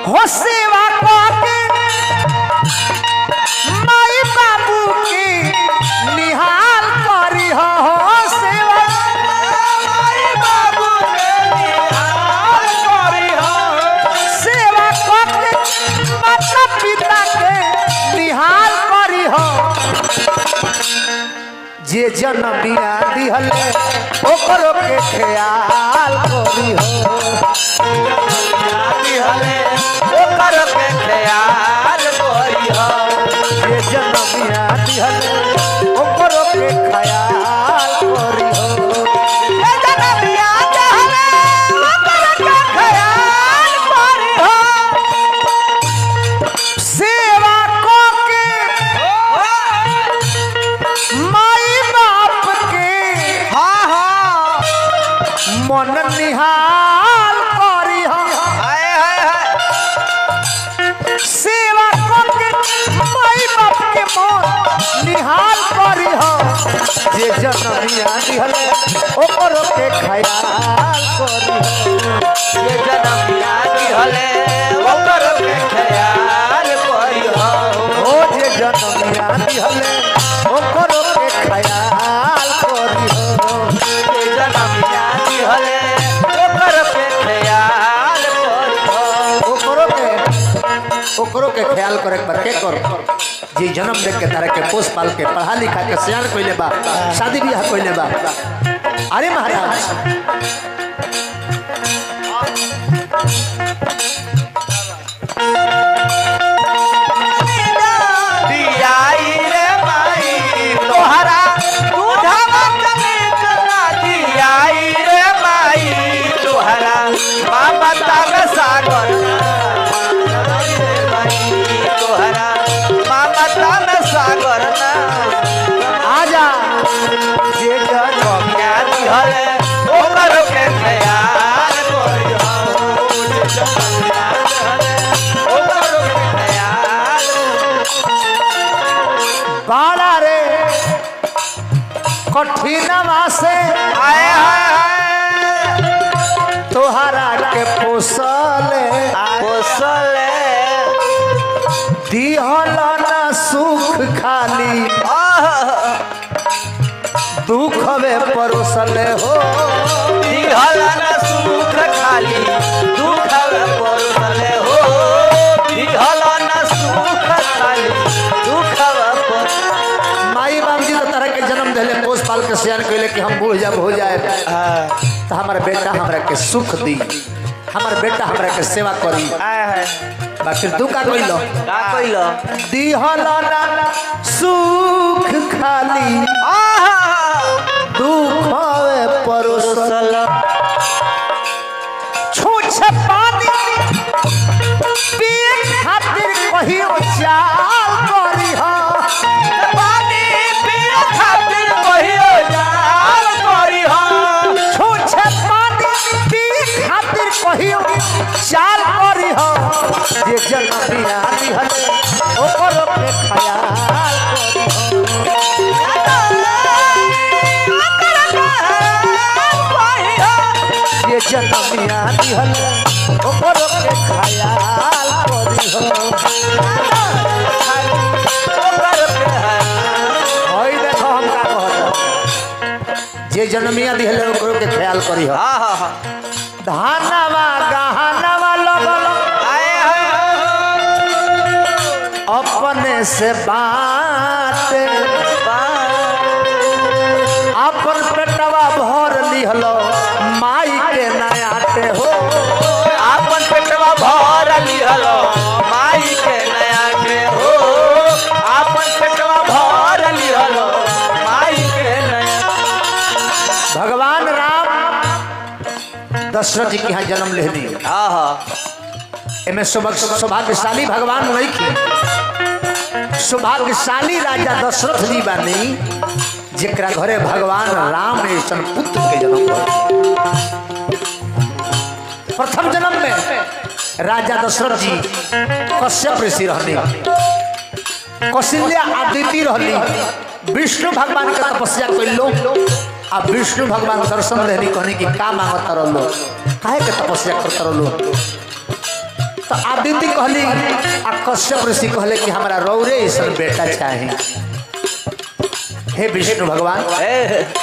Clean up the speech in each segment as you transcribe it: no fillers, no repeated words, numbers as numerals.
हो सेवा के माई बाबू की निहाल करी हो सेवा माई बाबू के निहाल करी हो सेवा के माता पिता के निहाल करी हो जे जनमिया दिहले ओकरो के ख्याल करी हो दिहले ओकर के ख्याल करी हो जे जनमिया दिहले ओकरो के ख्याल करी हो ए जनमिया दिहले ओकर के ख्याल करी हो सेवा को के माई बाप के हाँ हाँ मन निहाल करी हो हाय हाय हाय सेवा को के माई बाप के मन निहाल करी हो जे जनमिया दिहले ओकरो के ख्याल करी हो ये जनमिया दिहले ओकर के ख्याल करी हो ओ जे जनमिया दिहले ओकरो के ख्याल करी हो ये जनमिया दिहले ओकर के ख्याल करी हो ओकरो के ख्याल करे पर के कर जी जन्म देख के तारे के पोस पाल के पढ़ा लिखा के सियान कोइले बा शादी ब्याह कोइले बा अरे महाराज दियाई रे माई तोहरा दूधवा कनिक ना दियाई रे माई तोहरा ममता में सागर तोहरा ममता में सागर ना आजा जे जनमिया दिहले ओकर के ख्याल करियो जे जनमिया दिहले ओकर के ख्याल बाड़ा रे कठिनवा से आए हाय हाय तोहरा के पोसले पोसले दिहल ना सुख खाली दुख में परोसले हो दिहल न सुख खाली दुख परोसले हो दिहल न सुख खाली दुख माई बाबूजी तो तरह के जन्म दिले पोस पाल के सियान कहले कि हम बूढ़ जब हो जाए तो हमारा बेटा हमरा के सुख दी हमार बेटा हमरा के सेवा करी आए है बाकी तू का कइलो का कइलो दिहल ना सुख खाली दुख में परोसल छूछ पानी पिए खातिर कहियो चाल करी हो पानी पिए खातिर कहियो जाल करी हो छूछ पानी पिए खातिर कहियो चाल करी हो जे जनमिया दिहले ओकरो के ख्याल करी हो ये जनमिया दिहले ओकरो के ख्याल करी हो होई देखो हम का कहत जे जनमिया दिहले ओकरो के ख्याल करी हो हाँ हाँ हाँ धानवा गहनवा लगल आए हाय अपने से बात अपन पेटवा भर लिहलो माई के नयाटे हो आपन पेटवा भर लिहलो माई के नया के हो आपन पेटवा भर लिहलो माई के नया भगवान राम दशरथ जी के यहाँ जन्म लेनी हाँ हाँ एमे सौभाग्यशाली भगवान नहीं थे सौभाग्यशाली राजा दशरथ जी बानी जेकरा घरे भगवान राम ने सन पुत्र के जन्म दिया। प्रथम जन्म में राजा दशरथ जी कश्यप ऋषि रहनी कौशल्या आदिति रहनी विष्णु भगवान के तपस्या कैलो आ विष्णु भगवान दर्शन देनी कहनी कि का मांगत रहो काहे के तपस्या करत रहो तो आदित्य कहली आ कश्यप ऋषि कहले कि हमारा रौरे ऐसा बेटा चाहिए। हे विष्णु भगवान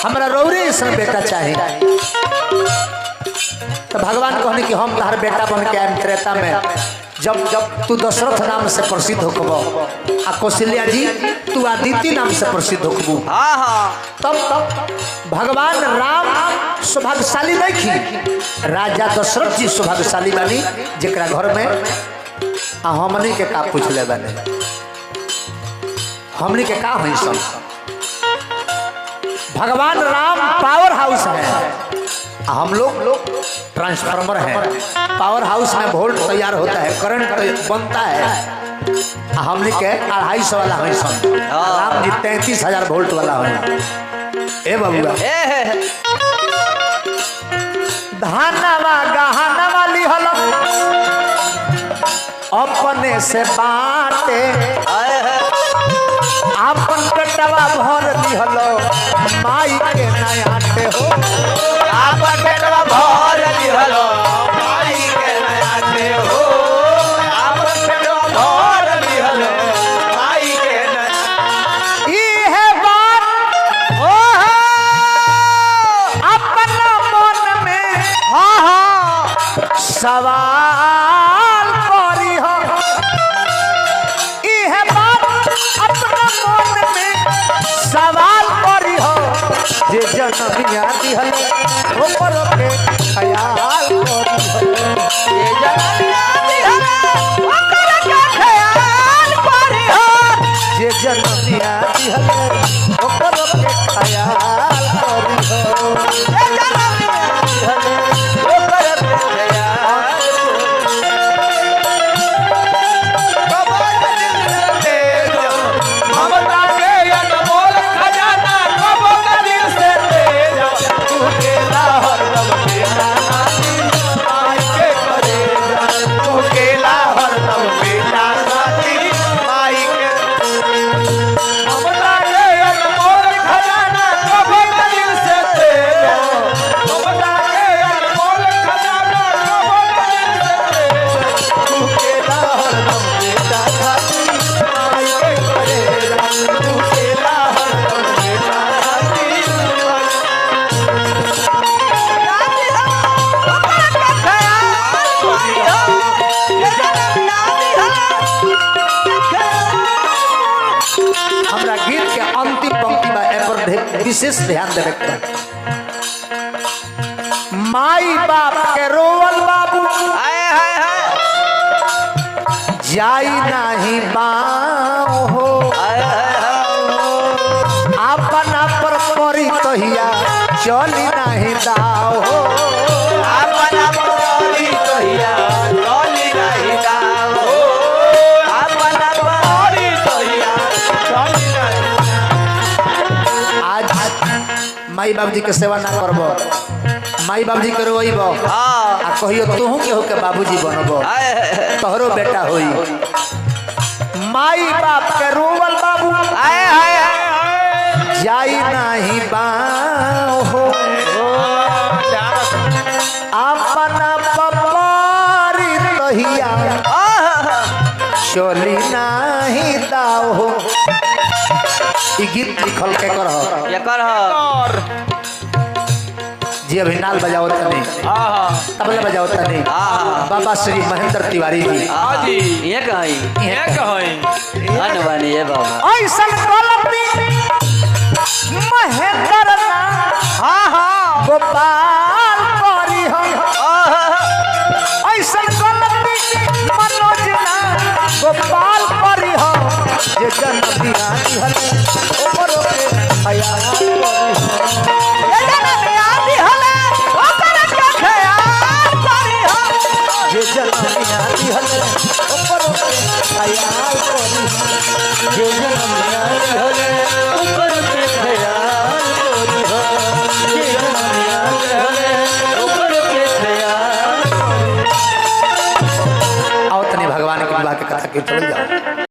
हमारा रौरे ऐसा बेटा चाहिए। तो भगवान कहने कि हम तहार बेटा बन के आए त्रेता में, जब जब तू दशरथ नाम से प्रसिद्ध होकबो आ कौशल्या जी तू आदित्य नाम से प्रसिद्ध होकबू। तब तब भगवान राम सौभाग्यशाली नहीं थी, राजा दशरथ जी सौभाग्यशाली बनी जरा घर में हमनी के का पूछ ले बने, हमनी के का हुई सब। भगवान राम पावर हाउस है, हम लोग ट्रांसफार्मर है। पावर हाउस में वोल्ट तैयार होता है, करंट बनता है। हमने के 250 वाला हुई सन, राम जी 33,000 वोल्ट वाला हुई। ए बबुआ धानवा गहनवा लिहल अपने से बाटे, आपन कटवा भर लिहल माई के नयाटे हो। आपन पेटवा भर लिहल माई के नयाटे हो। आपन पेटवा भर लिहल माई के नयाटे। ई है बात अपना मन में सवाल करी हो। ई है बात अपना मन में सवाल करी हो। जे जनमिया दिहल ओपर के ख्याल करी हो। ये जनमिया दिहल ओकर के ख्याल करी हो। जे जनमिया दिहल ओपर के ख्याल करी हो। ये जनमिया दिहल ओकर के ख्याल बाबा दिल से दे ममता के अनमोल खजाना कबो दिल से दे तू केला हरदम केला नाती माई के करे तू केला हरदम केला नाती माई के ममता के अनमोल खजाना कबो दिल से दे ममता के अनमोल खजाना कबो दिल से दे तू केला हरदम केला नाती माई के करे तू केला हरदम केला नाती हमरा गीत के अंतिम पंक्ति बा ए पर विशेष ध्यान देवे के। माई बाप के रोवल बाबू जाई नाही बाऊ हो। अपना पर परी कहिया चली नाही दाऊ हो। अपना परी कहिया चली नहीं दाओ। अपना परी कहिया चली नहीं। आज माई बाबू जी के सेवा ना करबो, माई बाबू जी के रोइबो आ कहियो तू केहू के बाबूजी बनबो, तोहरो बेटा होई। माई बाप के रोवल बाबू जाई नाही बाऊ हो। अपना पपारी कहिया चली नाही दाऊ हो। ई गीत लिखल के करह ये कर जी अभी नाल बजाओ नहीं, तबला बजाओ नहीं। बाबा श्री महेंद्र तिवारी जी जी ये कहीं अनवानी ये बाबा ऐसा गलती महेंद्र ना गोपाल